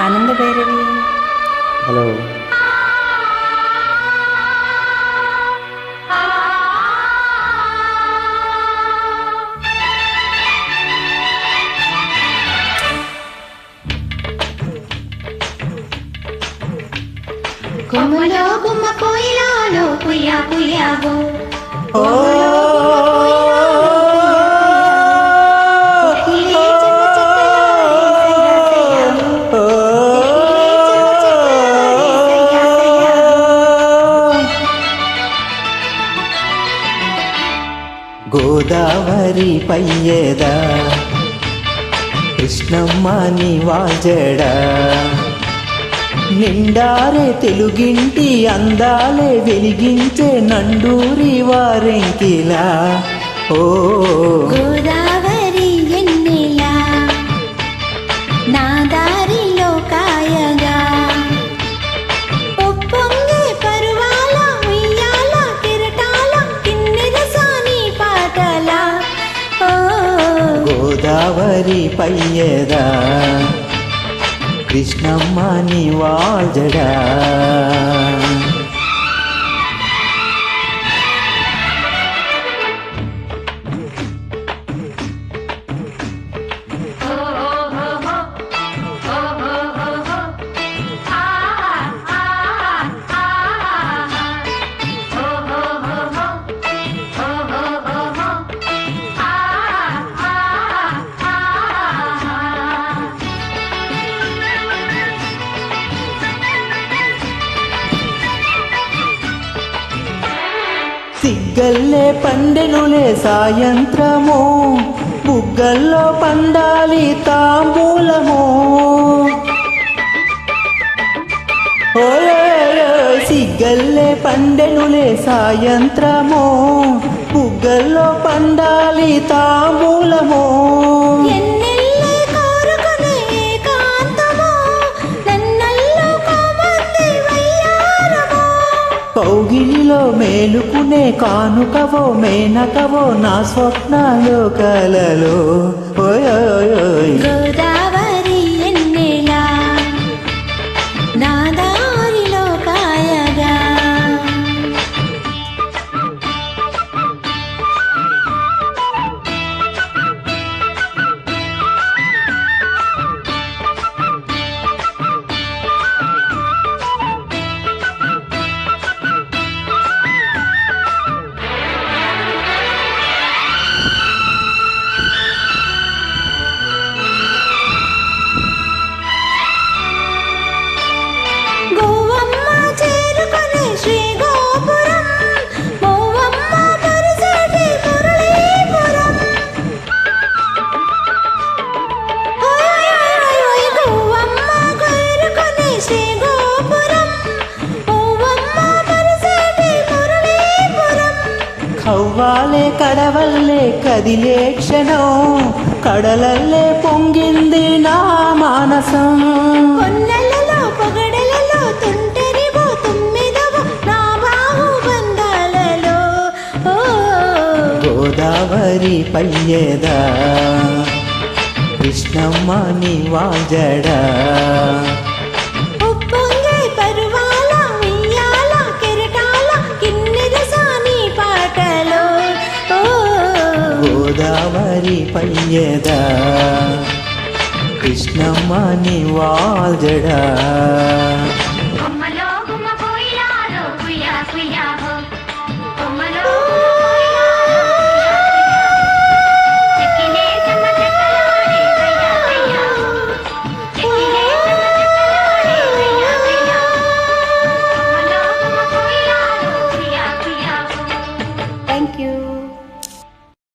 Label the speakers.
Speaker 1: ఆనంద భైరవి.
Speaker 2: హలో.
Speaker 3: కొమ్మలో గుమ్మ కోయిలాలో కుయ్యా కుయ్యావో
Speaker 2: గోదావరి పయ్యేదా కృష్ణమ్మ నివాజడా నిండారే తెలుగింటి అందాలే వెలిగించే నండూరి వారెంకిలా. ఓ
Speaker 3: గోదావరి ఎన్నెలా నా దారిలో కాయగా ఉప్పొంగే పరువాల ఉయ్యాల కిరటాల కిన్నెర సాని పాటల. ఓ
Speaker 2: గోదావరి పయ్యేదా కృష్ణమ్మ నివాజడా. సిగ్గల్లే పండెనులే సాయంత్రము బుగ్గల్లో పండాలి తాంబూలము. సిగ్గల్లే పండెనులే సాయంత్రము బుగ్గల్లో పండాలి తాంబూలము. కౌగిలిలో మేలుకునే కానుకవో మేనకవో నా స్వప్నాలో కలలో.
Speaker 3: గోదావరి ఎన్నెలా నా దారిలో కాయగా
Speaker 2: కవ్వాలే కడవల్లే కదిలే క్షణం కడలల్లే పొంగింది నా మానసం.
Speaker 3: కొన్నెలలో పొగడలలో తుంటరివో తుమ్మిదవో నా బాహు బంధాలలో. ఓ
Speaker 2: గోదావరి పయ్యేదా కృష్ణమ్మ నివాజడా.
Speaker 3: ఉప్పొంగే పరువాల ఉయ్యాల కెరటాల కిన్నెర సాని పాటలో. ఓ
Speaker 2: గోదావరి పయ్యేదా కృష్ణమ్మ నివాజడా.
Speaker 3: కొమ్మలో గుమ్మ